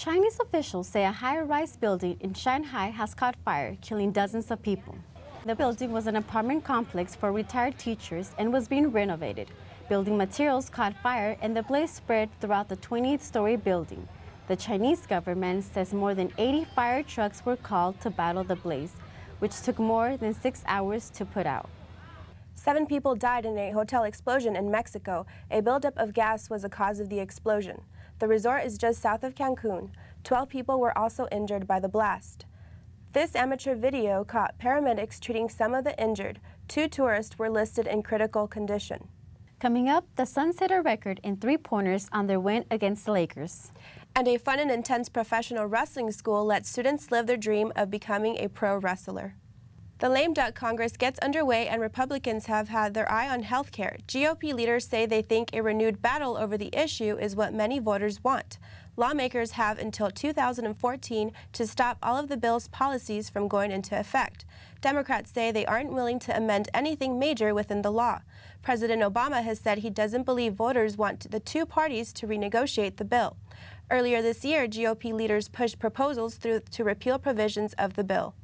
Chinese officials say a high-rise building in Shanghai has caught fire, killing dozens of people. The building was an apartment complex for retired teachers and was being renovated. Building materials caught fire and the blaze spread throughout the 28-story building. The Chinese government says more than 80 fire trucks were called to battle the blaze, which took more than 6 hours to put out. 7 people died in a hotel explosion in Mexico. A buildup of gas was the cause of the explosion. The resort is just south of Cancun. 12 people were also injured by the blast. This amateur video caught paramedics treating some of the injured. 2 tourists were listed in critical condition. Coming up, the Suns set a record in three-pointers on their win against the Lakers. And a fun and intense professional wrestling school lets students live their dream of becoming a pro wrestler. The Lame Duck Congress gets underway and Republicans have had their eye on health care. GOP leaders say they think a renewed battle over the issue is what many voters want. Lawmakers have until 2014 to stop all of the bill's policies from going into effect. Democrats say they aren't willing to amend anything major within the law. President Obama has said he doesn't believe voters want the two parties to renegotiate the bill. Earlier this year, GOP leaders pushed proposals through to repeal provisions of the bill.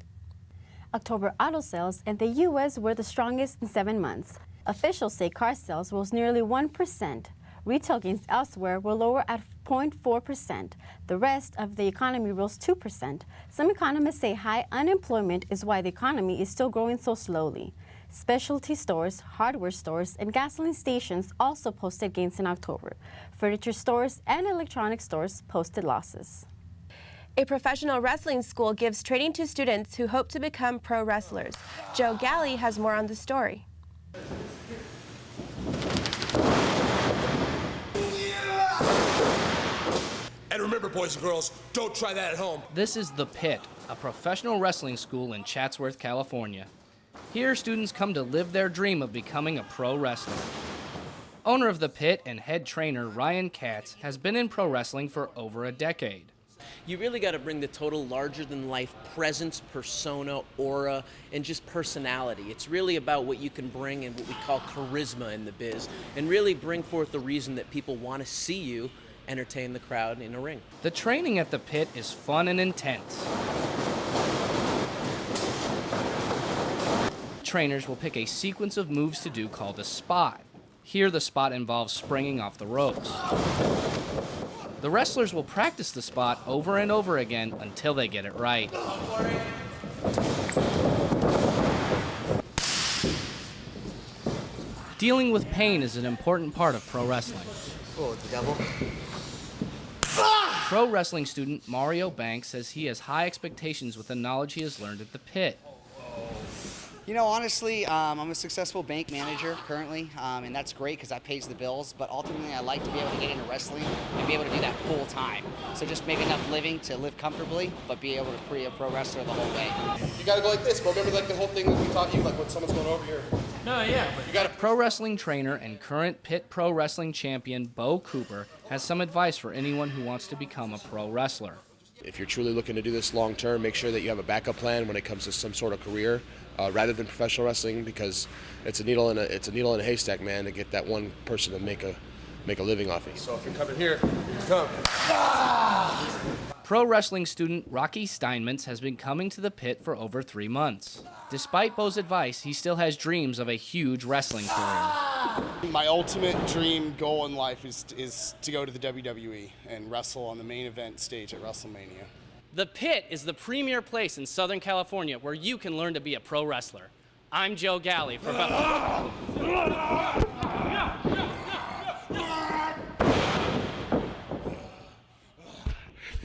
October auto sales in the U.S. were the strongest in 7 months. Officials say car sales rose nearly 1%. Retail gains elsewhere were lower at 0.4%. The rest of the economy rose 2%. Some economists say high unemployment is why the economy is still growing so slowly. Specialty stores, hardware stores, and gasoline stations also posted gains in October. Furniture stores and electronic stores posted losses. A professional wrestling school gives training to students who hope to become pro wrestlers. Joe Galley has more on the story. And remember, boys and girls, don't try that at home. This is The Pit, a professional wrestling school in Chatsworth, California. Here, students come to live their dream of becoming a pro wrestler. Owner of The Pit and head trainer Ryan Katz has been in pro wrestling for over a decade. You really got to bring the total larger-than-life presence, persona, aura, and just personality. It's really about what you can bring and what we call charisma in the biz, and really bring forth the reason that people want to see you entertain the crowd in a ring. The training at The Pit is fun and intense. Trainers will pick a sequence of moves to do called a spot. Here, the spot involves springing off the ropes. The wrestlers will practice the spot over and over again until they get it right. Dealing with pain is an important part of pro wrestling. Oh, the devil. Pro wrestling student Mario Banks says he has high expectations with the knowledge he has learned at The Pit. You know, honestly, I'm a successful bank manager currently, and that's great because that pays the bills, but ultimately I like to be able to get into wrestling and be able to do that full time. So just make enough living to live comfortably, but be able to be a pro wrestler the whole way. You gotta go like this, bro. Remember like the whole thing that we taught you, like when someone's going over here? No, yeah. But you gotta... Pro wrestling trainer and current Pit Pro Wrestling champion Bo Cooper has some advice for anyone who wants to become a pro wrestler. If you're truly looking to do this long term, make sure that you have a backup plan when it comes to some sort of career, rather than professional wrestling, because it's a needle in a haystack, man, to get that one person to make a living off it. So if you're coming here, you come. Pro wrestling student Rocky Steinmetz has been coming to The Pit for over 3 months. Despite Bo's advice, he still has dreams of a huge wrestling career. My ultimate dream goal in life is to go to the WWE and wrestle on the main event stage at WrestleMania. The Pit is the premier place in Southern California where you can learn to be a pro wrestler. I'm Joe Galley for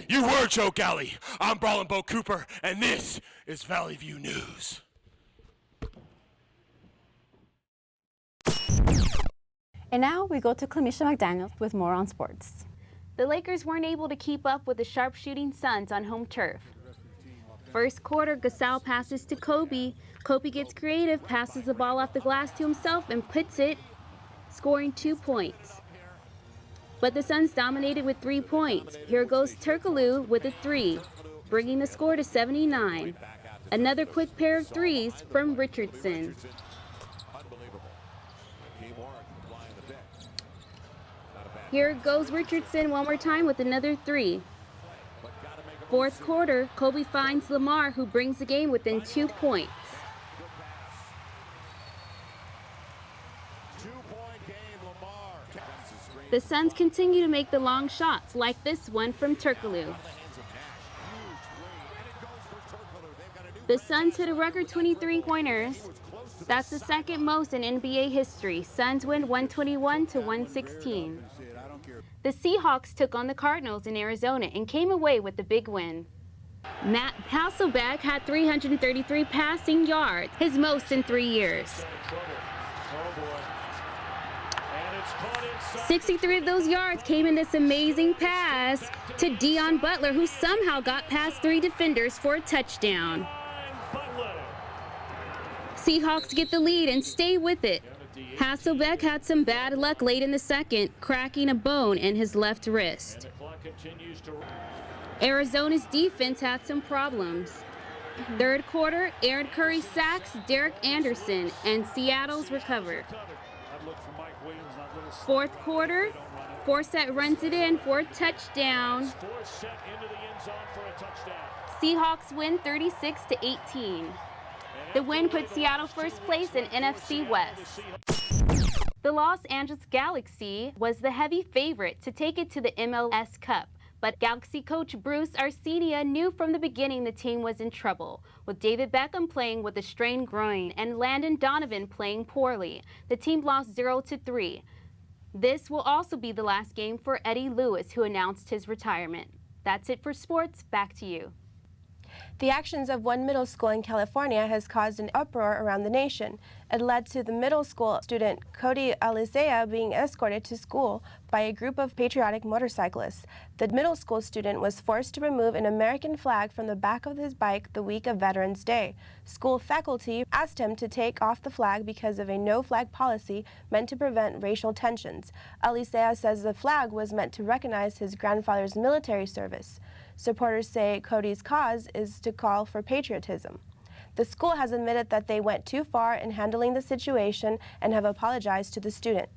You were Joe Galley. I'm Brawlin' Bo Cooper, and this is Valley View News. And now we go to Clemisha McDaniel with more on sports. The Lakers weren't able to keep up with the sharpshooting Suns on home turf. First quarter, Gasol passes to Kobe. Kobe gets creative, passes the ball off the glass to himself and puts it, scoring 2 points. But the Suns dominated with 3 points. Here goes Turkoglu with a 3, bringing the score to 79. Another quick pair of threes from Richardson. Here goes Richardson one more time with another 3. Fourth quarter, Kobe finds Lamar, who brings the game within 2 points. The Suns continue to make the long shots, like this one from Turkoglu. The Suns hit a record 23 pointers. That's the second most in NBA history. Suns win 121-116. The Seahawks took on the Cardinals in Arizona and came away with the big win. Matt Hasselbeck had 333 passing yards, his most in 3 years. 63 of those yards came in this amazing pass to Deion Butler, who somehow got past 3 defenders for a touchdown. Seahawks get the lead and stay with it. Hasselbeck had some bad luck late in the second, cracking a bone in his left wrist. Arizona's defense had some problems. Third quarter, Aaron Curry sacks Derek Anderson, and Seattle's recover. Fourth quarter, Forsett runs it in for a touchdown. Seahawks win 36-18. The win put Seattle first place in NFC West. The Los Angeles Galaxy was the heavy favorite to take it to the MLS Cup, but Galaxy coach Bruce Arcia knew from the beginning the team was in trouble, with David Beckham playing with a strained groin and Landon Donovan playing poorly. The team lost 0-3. This will also be the last game for Eddie Lewis, who announced his retirement. That's it for sports. Back to you. The actions of one middle school in California has caused an uproar around the nation. It led to the middle school student Cody Alizea being escorted to school by a group of patriotic motorcyclists. The middle school student was forced to remove an American flag from the back of his bike the week of Veterans Day. School faculty asked him to take off the flag because of a no-flag policy meant to prevent racial tensions. Alizea says the flag was meant to recognize his grandfather's military service. Supporters say Cody's cause is to call for patriotism. The school has admitted that they went too far in handling the situation and have apologized to the student.